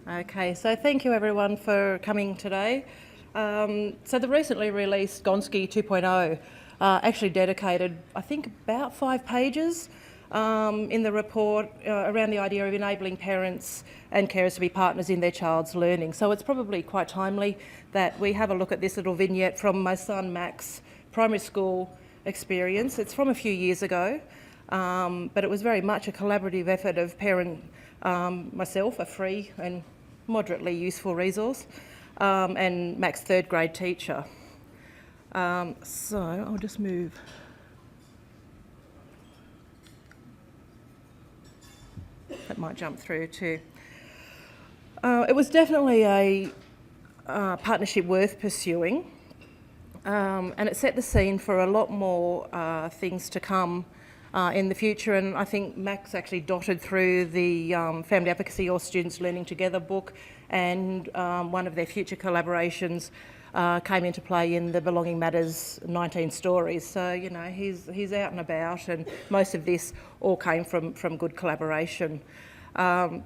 Okay, so thank you everyone for coming today. So the recently released Gonski 2.0 actually dedicated, I think, about 5 pages in the report around the idea of enabling parents and carers to be partners in their child's learning. So it's probably quite timely that we have a look at this little vignette from my son Mac's primary school experience. It's from a few years ago, but it was very much a collaborative effort of parent, myself, a free and moderately useful resource, and Mac's third grade teacher. So I'll just move. That might jump through too. It was definitely a partnership worth pursuing, and it set the scene for a lot more things to come in the future, and I think Mac's actually dotted through the Family Advocacy or Students Learning Together book, and one of their future collaborations came into play in the Belonging Matters 19 stories. So, you know, he's out and about, and most of this all came from good collaboration. For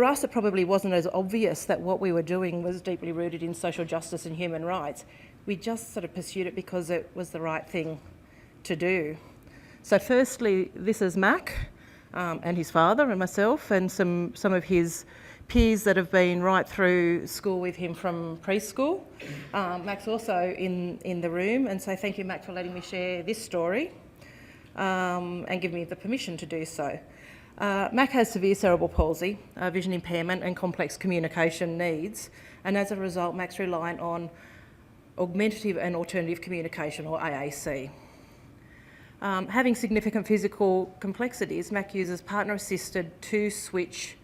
us, it probably wasn't as obvious that what we were doing was deeply rooted in social justice and human rights. We just sort of pursued it because it was the right thing to do. So firstly, this is Mac and his father and myself and some of his peers that have been right through school with him from preschool. Mac's also in the room, and so thank you, Mac, for letting me share this story and give me the permission to do so. Mac has severe cerebral palsy, vision impairment and complex communication needs, and as a result, Mac's reliant on augmentative and alternative communication, or AAC. Having significant physical complexities, Mac uses partner-assisted two-switch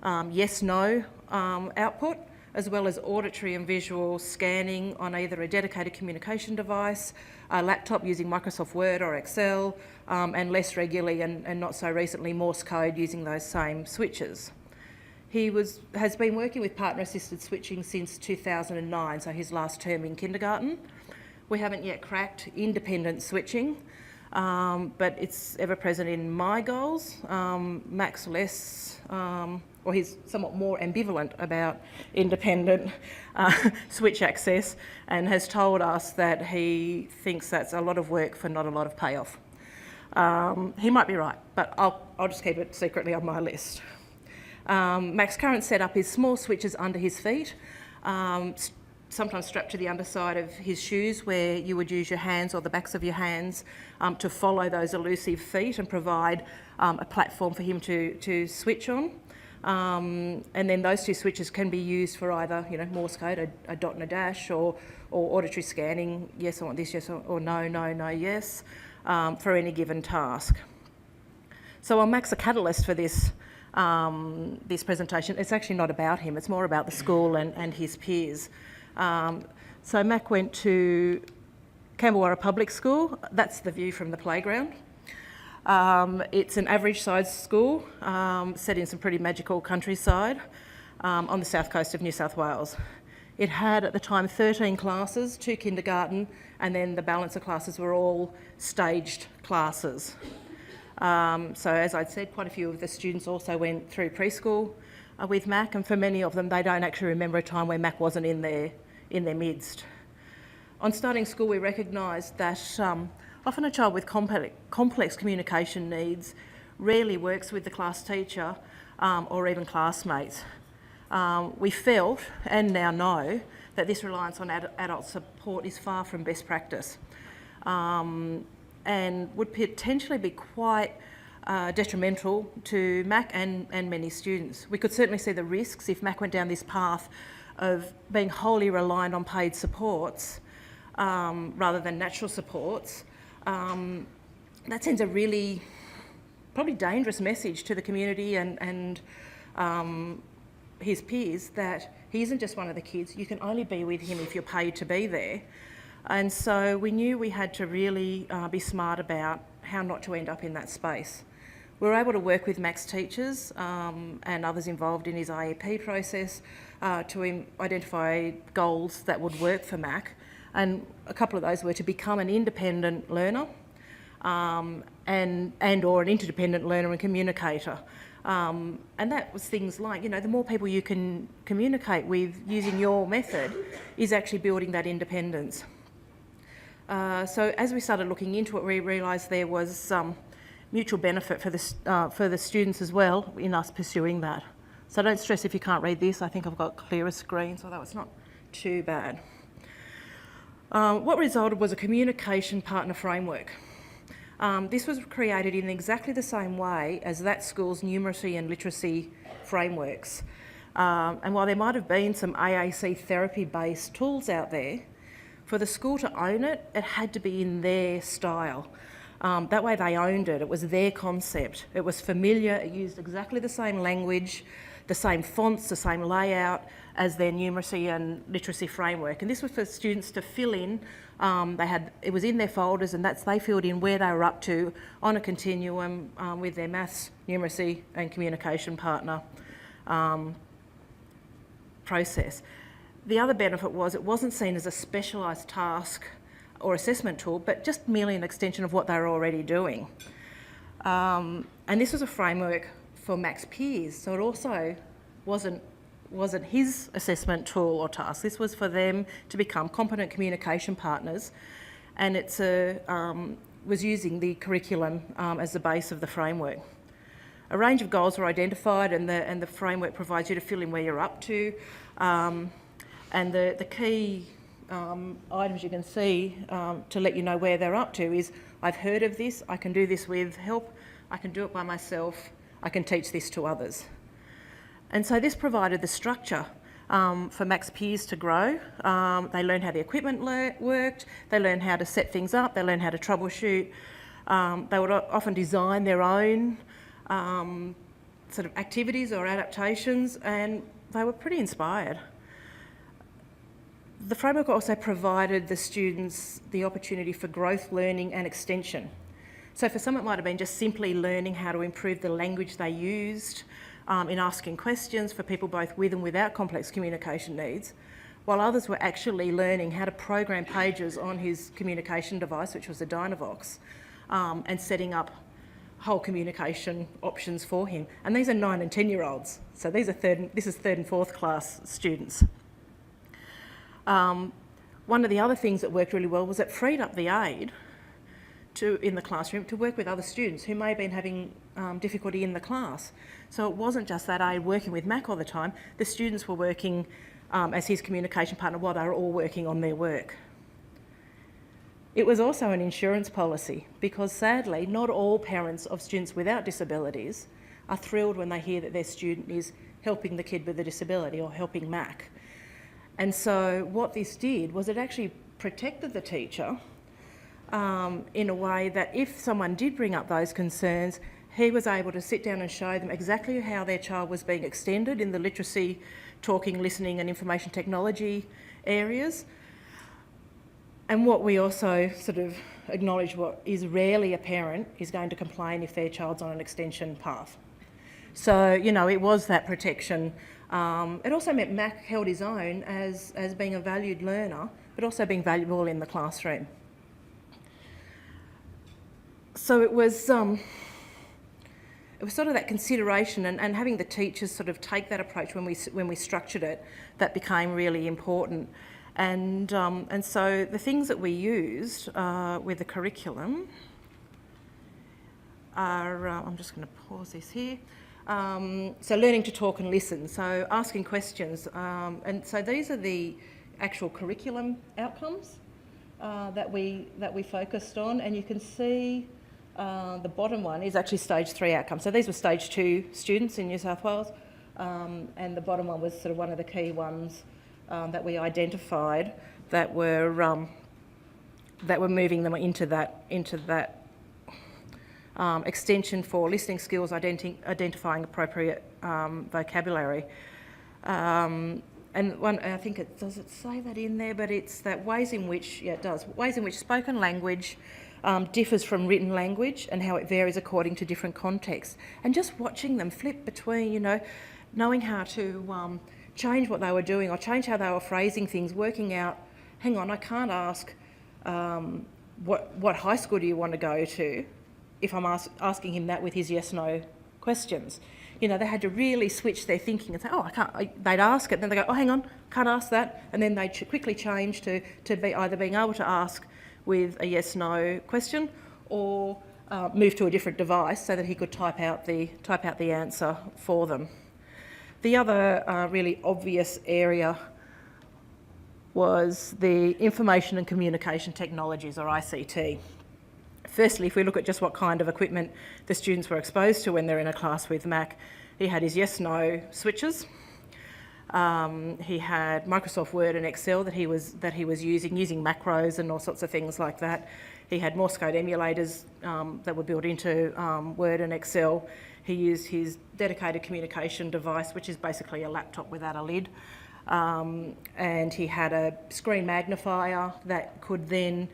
yes-no output, as well as auditory and visual scanning on either a dedicated communication device, a laptop using Microsoft Word or Excel, and less regularly and not so recently Morse code using those same switches. He has been working with partner-assisted switching since 2009, so his last term in kindergarten. We haven't yet cracked independent switching, but it's ever present in my goals. Mac's less, or he's somewhat more ambivalent about independent switch access, and has told us that he thinks that's a lot of work for not a lot of payoff. He might be right, but I'll just keep it secretly on my list. Mac's current setup is small switches under his feet, sometimes strapped to the underside of his shoes, where you would use your hands or the backs of your hands to follow those elusive feet and provide a platform for him to switch on. And then those two switches can be used for either, you know, Morse code, a dot and a dash, or auditory scanning, yes I want this, yes, or no, no, no, yes, for any given task. So while Mac's a catalyst for this presentation, it's actually not about him, it's more about the school and his peers. So Mac went to Camberwarra Public School. That's the view from the playground. It's an average sized school set in some pretty magical countryside on the south coast of New South Wales. It had at the time 13 classes, 2 kindergarten, and then the balance of classes were all staged classes. So as I'd said, quite a few of the students also went through preschool with Mac, and for many of them, they don't actually remember a time where Mac wasn't in their midst. On starting school, we recognised that often a child with complex communication needs rarely works with the class teacher or even classmates. We felt, and now know, that this reliance on adult support is far from best practice. And would potentially be quite detrimental to Mac and many students. We could certainly see the risks if Mac went down this path of being wholly reliant on paid supports rather than natural supports. That sends a really probably dangerous message to the community and his peers that he isn't just one of the kids. You can only be with him if you're paid to be there. And so we knew we had to really be smart about how not to end up in that space. We were able to work with Mac's teachers and others involved in his IEP process to identify goals that would work for Mac. And a couple of those were to become an independent learner, and or an interdependent learner and communicator. And that was things like, you know, the more people you can communicate with using your method is actually building that independence. So as we started looking into it, we realised there was mutual benefit for the students as well in us pursuing that. So don't stress if you can't read this. I think I've got clearer screens, although it's not too bad. What resulted was a communication partner framework. This was created in exactly the same way as that school's numeracy and literacy frameworks. And while there might have been some AAC therapy-based tools out there, for the school to own it, it had to be in their style. That way they owned it. It was their concept. It was familiar. It used exactly the same language, the same fonts, the same layout as their numeracy and literacy framework. And this was for students to fill in. It was in their folders, and they filled in where they were up to on a continuum with their maths, numeracy and communication partner process. The other benefit was it wasn't seen as a specialised task or assessment tool, but just merely an extension of what they were already doing. And this was a framework for Mac's peers, so it also wasn't his assessment tool or task. This was for them to become competent communication partners, and it was using the curriculum as the base of the framework. A range of goals were identified, and the framework provides you to fill in where you're up to. And the key items you can see to let you know where they're up to is, I've heard of this, I can do this with help, I can do it by myself, I can teach this to others. And so this provided the structure for Mac's peers to grow. They learned how the equipment worked, they learned how to set things up, they learned how to troubleshoot. They would often design their own sort of activities or adaptations, and they were pretty inspired. The framework also provided the students the opportunity for growth, learning and extension. So for some it might have been just simply learning how to improve the language they used in asking questions for people both with and without complex communication needs, while others were actually learning how to program pages on his communication device, which was a Dynavox, and setting up whole communication options for him. And these are 9 and 10-year-olds, so this is third and fourth class students. One of the other things that worked really well was it freed up the aide in the classroom to work with other students who may have been having difficulty in the class. So it wasn't just that aide working with Mac all the time, the students were working as his communication partner while they were all working on their work. It was also an insurance policy because sadly not all parents of students without disabilities are thrilled when they hear that their student is helping the kid with a disability or helping Mac. And so what this did was it actually protected the teacher in a way that if someone did bring up those concerns, he was able to sit down and show them exactly how their child was being extended in the literacy, talking, listening and information technology areas. And what we also sort of acknowledge what is rarely a parent is going to complain if their child's on an extension path. So, you know, it was that protection. It also meant Mac held his own as being a valued learner, but also being valuable in the classroom. So it was sort of that consideration and having the teachers sort of take that approach when we structured it, that became really important. And so the things that we used with the curriculum are, I'm just going to pause this here. So learning to talk and listen, so asking questions. And so these are the actual curriculum outcomes that we focused on, and you can see the bottom one is actually stage 3 outcomes. So these were stage 2 students in New South Wales, and the bottom one was sort of one of the key ones that we identified that were moving them into that extension for listening skills, identifying appropriate vocabulary. And one, I think does it say that in there, but it's that ways in which, yeah, it does, ways in which spoken language differs from written language and how it varies according to different contexts. And just watching them flip between, you know, knowing how to change what they were doing or change how they were phrasing things, working out, hang on, I can't ask what high school do you want to go to, if I'm asking him that with his yes/no questions. They had to really switch their thinking and say, oh, I can't. They'd ask it, then they go, oh, hang on, can't ask that, and then they'd quickly change to be either being able to ask with a yes/no question, or move to a different device so that he could type out the answer for them. The other really obvious area was the information and communication technologies, or ICT. Firstly, if we look at just what kind of equipment the students were exposed to when they're in a class with Mac, he had his yes/no switches. He had Microsoft Word and Excel that he was using macros and all sorts of things like that. He had Morse code emulators that were built into Word and Excel. He used his dedicated communication device, which is basically a laptop without a lid. And he had a screen magnifier that could then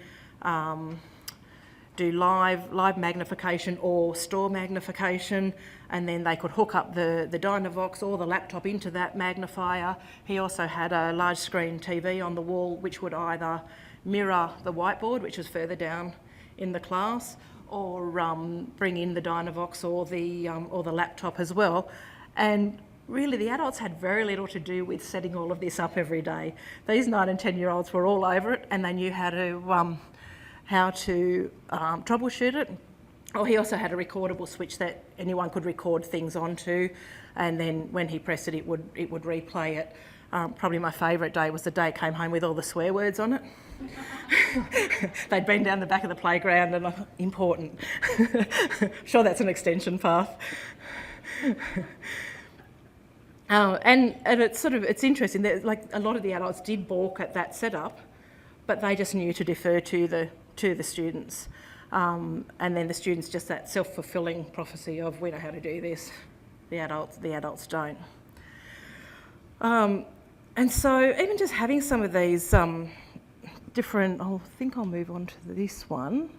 do live magnification or store magnification, and then they could hook up the Dynavox or the laptop into that magnifier. He also had a large screen TV on the wall which would either mirror the whiteboard, which was further down in the class, or bring in the Dynavox or the laptop as well. And really, the adults had very little to do with setting all of this up every day. These 9 and 10-year-olds were all over it, and they knew how to troubleshoot it. Or he also had a recordable switch that anyone could record things onto, and then when he pressed it, it would replay it. Probably my favourite day was the day it came home with all the swear words on it. They'd been down the back of the playground and important. Sure, that's an extension path. And it's interesting that a lot of the adults did balk at that setup, but they just knew to defer to the students. And then the students, just that self-fulfilling prophecy of, we know how to do this. The adults don't. And so even just having some of these different, I think I'll move on to this one.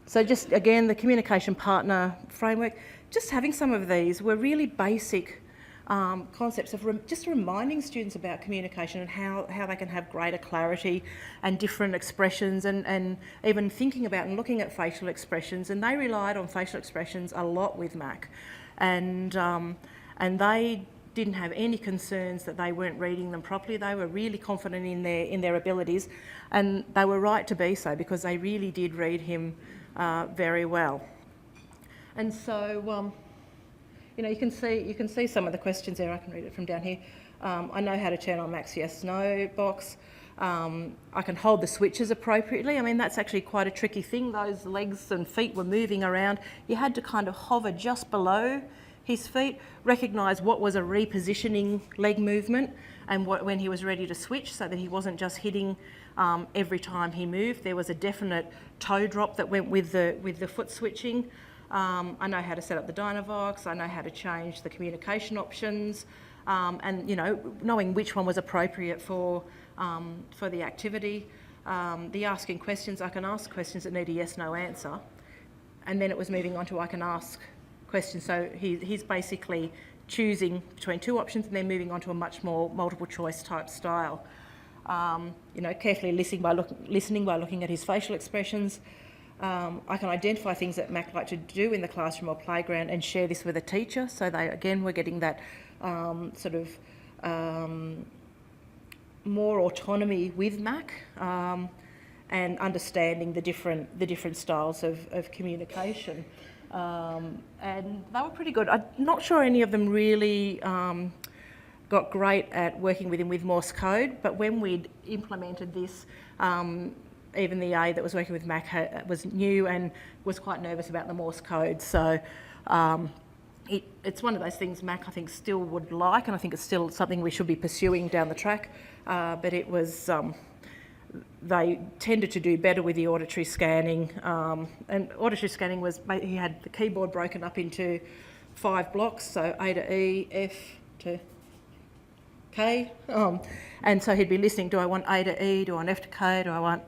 So just again, the communication partner framework, just having some of these were really basic concepts of just reminding students about communication and how they can have greater clarity and different expressions, and even thinking about and looking at facial expressions. And they relied on facial expressions a lot with Mac, and they didn't have any concerns that they weren't reading them properly. They were really confident in their abilities, and they were right to be so, because they really did read him very well. And so you can see some of the questions there. I can read it from down here. I know how to turn on Mac's yes/no box. I can hold the switches appropriately. I mean, that's actually quite a tricky thing. Those legs and feet were moving around. You had to kind of hover just below his feet, recognise what was a repositioning leg movement, and when he was ready to switch, so that he wasn't just hitting every time he moved. There was a definite toe drop that went with the foot switching. I know how to set up the Dynavox. I know how to change the communication options, and knowing which one was appropriate for the activity. The asking questions, I can ask questions that need a yes/no answer, and then it was moving on to I can ask questions. So he's basically choosing between two options and then moving on to a much more multiple choice type style. Carefully listening by looking at his facial expressions. I can identify things that Mac liked to do in the classroom or playground and share this with a teacher. So we're getting that more autonomy with Mac, and understanding the different styles of communication. And they were pretty good. I'm not sure any of them really got great at working with him with Morse code, but when we'd implemented this, even the A that was working with Mac was new and was quite nervous about the Morse code. So it's one of those things Mac, I think, still would like, and I think it's still something we should be pursuing down the track. But it was, they tended to do better with the auditory scanning. And auditory scanning was, he had the keyboard broken up into 5 blocks, so A to E, F to K. And so he'd be listening, do I want A to E, do I want F to K, do I want,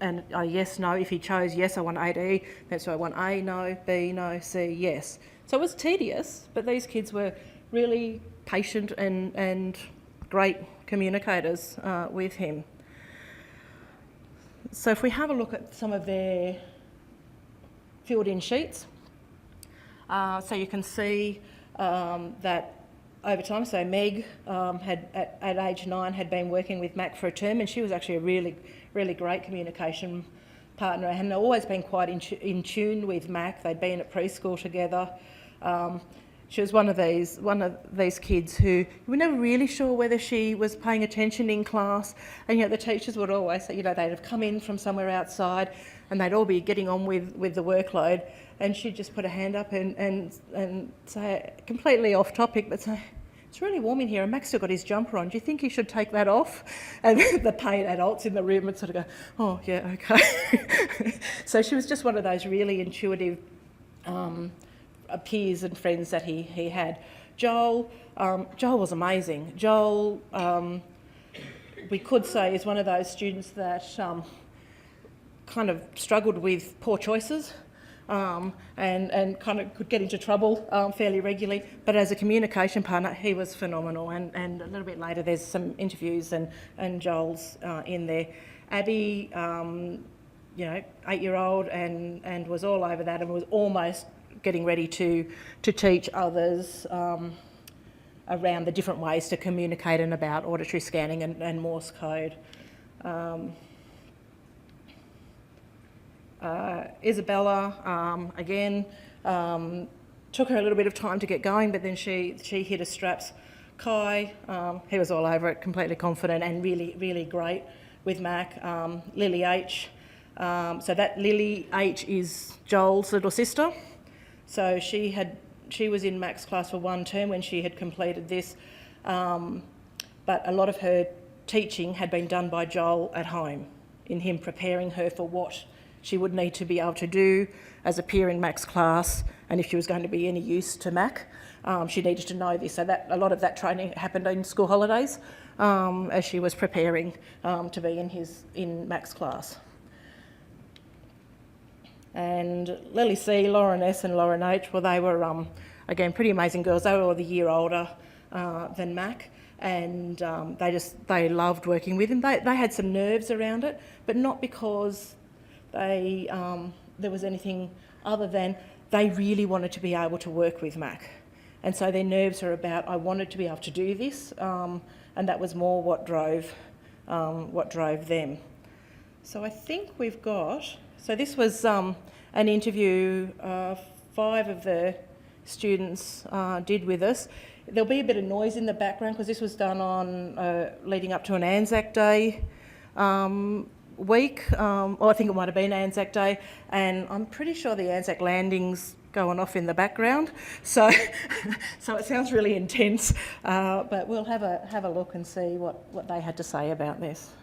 and yes, no. If he chose yes, I want A to E, that's so I want A, no, B, no, C, yes. So it was tedious, but these kids were really patient and great communicators with him. So if we have a look at some of their filled-in sheets, so you can see that over time, so Meg had at age 9 had been working with Mac for a term, and she was actually a really great communication partner and had always been quite in tune with Mac. They'd been at preschool together. She was one of these kids who you were never really sure whether she was paying attention in class, and the teachers would always say, they'd have come in from somewhere outside and they'd all be getting on with the workload, and she'd just put her hand up and say, completely off topic, but say, "It's really warm in here and Mac's still got his jumper on. Do you think he should take that off?" And the paid adults in the room would sort of go, "Oh, yeah, okay." So she was just one of those really intuitive peers and friends that he had. Joel was amazing. Joel, we could say, is one of those students that kind of struggled with poor choices and kind of could get into trouble fairly regularly. But as a communication partner, he was phenomenal. And a little bit later, there's some interviews and Joel's in there. Abby, 8-year-old, and was all over that and was almost getting ready to teach others around the different ways to communicate and about auditory scanning and Morse code. Isabella, again, took her a little bit of time to get going, but then she hit her straps. Kai, he was all over it, completely confident and really great with Mac. Lily H. So that Lily H is Joel's little sister. So she was in Mac's class for one term when she had completed this, but a lot of her teaching had been done by Joel at home, in him preparing her for what she would need to be able to do as a peer in Mac's class, and if she was going to be any use to Mac, she needed to know this. So that a lot of that training happened in school holidays as she was preparing to be in Mac's class. And Lily C, Lauren S and Lauren H, well, they were, again, pretty amazing girls. They were all the year older than Mac, and they loved working with him. They had some nerves around it, but not because there was anything other than they really wanted to be able to work with Mac. And so their nerves are about, I wanted to be able to do this, and that was more what drove them. So I think we've got... So this was an interview 5 of the students did with us. There'll be a bit of noise in the background because this was done on leading up to an Anzac Day week, or I think it might have been Anzac Day, and I'm pretty sure the Anzac landing's going off in the background. So so it sounds really intense, but we'll have a look and see what they had to say about this.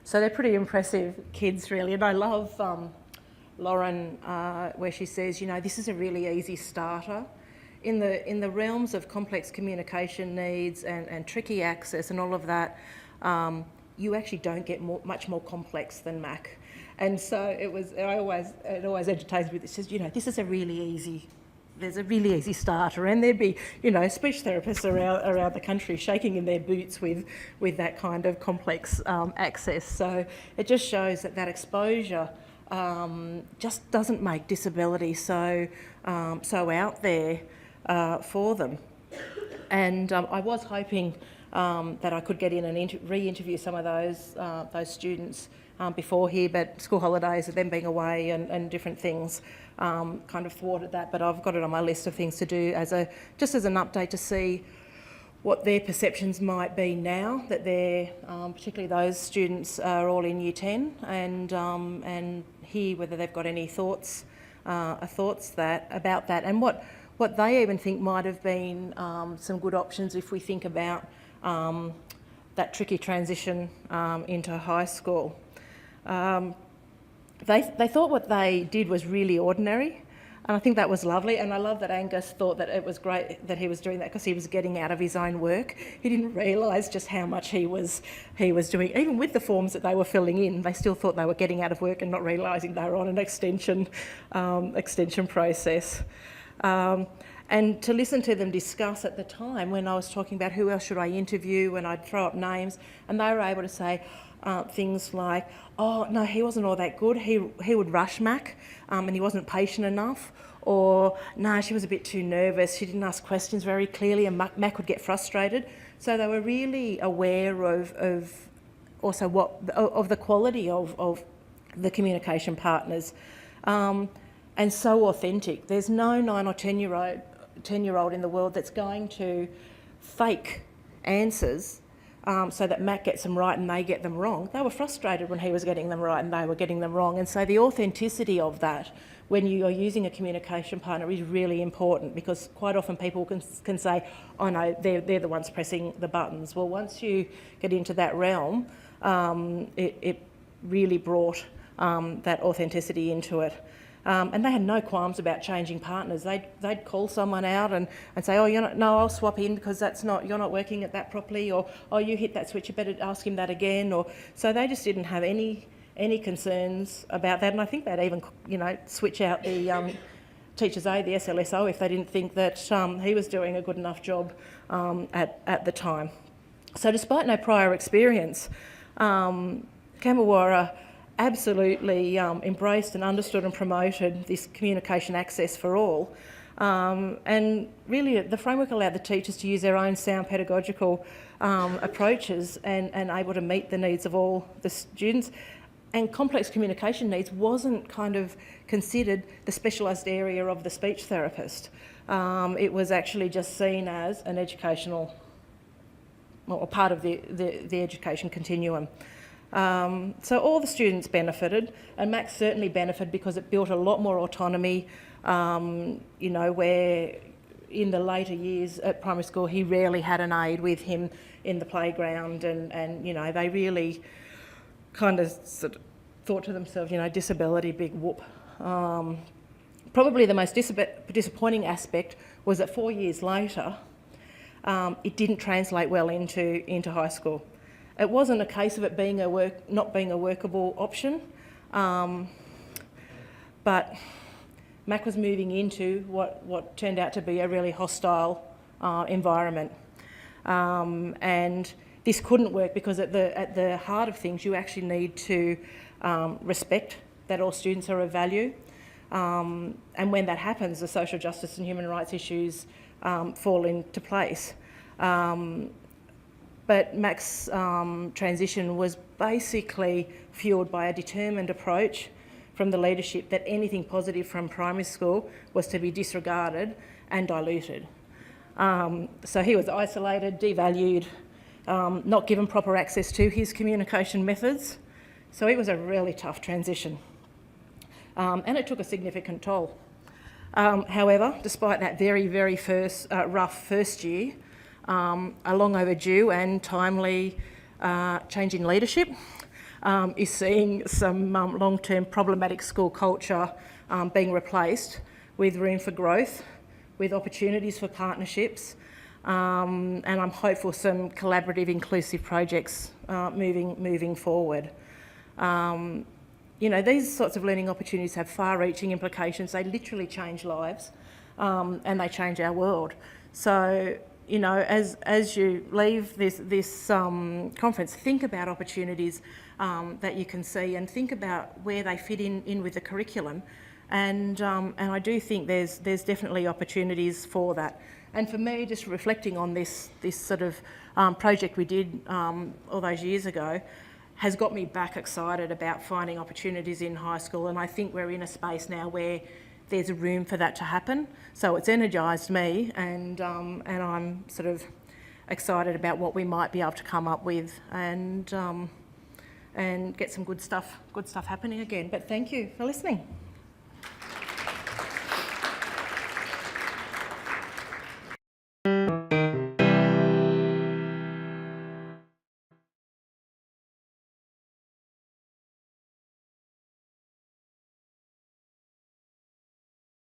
So they're pretty impressive kids, really. And I love Lauren, where she says, this is a really easy starter. In the realms of complex communication needs and tricky access and all of that, you actually don't get much more complex than Mac. And so it always entertains me. It says, this is a really easy. There's a really easy starter, and there'd be, speech therapists around the country shaking in their boots with that kind of complex access. So it just shows that exposure just doesn't make disability so out there for them. And I was hoping that I could get in and re-interview some of those students before here, but school holidays and them being away and different things kind of thwarted that. But I've got it on my list of things to do just as an update to see what their perceptions might be now that they're, particularly those students are all in Year 10, and hear whether they've got any thoughts about that, and what they even think might have been some good options if we think about that tricky transition into high school. They thought what they did was really ordinary, and I think that was lovely. And I love that Angus thought that it was great that he was doing that because he was getting out of his own work. He didn't realise just how much he was doing. Even with the forms that they were filling in, they still thought they were getting out of work and not realising they were on an extension process. And to listen to them discuss at the time when I was talking about who else should I interview, and I'd throw up names, and they were able to say things like, oh, no, he wasn't all that good. He would rush Mac and he wasn't patient enough. Or, no, she was a bit too nervous. She didn't ask questions very clearly and Mac would get frustrated. So they were really aware of also of the quality of the communication partners. And so authentic. There's no 9 or 10-year-old in the world that's going to fake answers so that Mac gets them right and they get them wrong. They were frustrated when he was getting them right and they were getting them wrong. And so the authenticity of that when you are using a communication partner is really important, because quite often people can say, oh no, they're the ones pressing the buttons. Well, once you get into that realm, it really brought that authenticity into it. And they had no qualms about changing partners. They'd call someone out and say, oh, I'll swap in because you're not working at that properly, or oh, you hit that switch, you better ask him that again. Or so they just didn't have any concerns about that. And I think they'd even switch out the teacher's aide, the SLSO, if they didn't think that he was doing a good enough job at the time. So despite no prior experience, Camberwara absolutely embraced and understood and promoted this communication access for all. And really the framework allowed the teachers to use their own sound pedagogical approaches and able to meet the needs of all the students. And complex communication needs wasn't kind of considered the specialised area of the speech therapist. It was actually just seen as an educational, or part of the education continuum. So all the students benefited, and Max certainly benefited because it built a lot more autonomy, where in the later years at primary school he rarely had an aide with him in the playground, and they really kind of sort of thought to themselves, disability, big whoop. Probably the most disappointing aspect was that 4 years later it didn't translate well into high school. It wasn't a case of it being not being a workable option, but Mac was moving into what turned out to be a really hostile environment, and this couldn't work because at the heart of things you actually need to respect that all students are of value, and when that happens, the social justice and human rights issues fall into place. But Mac's transition was basically fuelled by a determined approach from the leadership that anything positive from primary school was to be disregarded and diluted. So he was isolated, devalued, not given proper access to his communication methods. So it was a really tough transition. And it took a significant toll. However, despite that very, very rough first year, a long overdue and timely change in leadership, is seeing some long-term problematic school culture being replaced with room for growth, with opportunities for partnerships, and I'm hopeful some collaborative, inclusive projects moving forward. You know, these sorts of learning opportunities have far-reaching implications. They literally change lives, and they change our world. So, you know, as you leave this conference, think about opportunities that you can see, and think about where they fit in with the curriculum. And I do think there's definitely opportunities for that. And for me, just reflecting on this sort of project we did all those years ago, has got me back excited about finding opportunities in high school, and I think we're in a space now where there's a room for that to happen. So it's energised me, and I'm sort of excited about what we might be able to come up with, and get some good stuff happening again. But thank you for listening.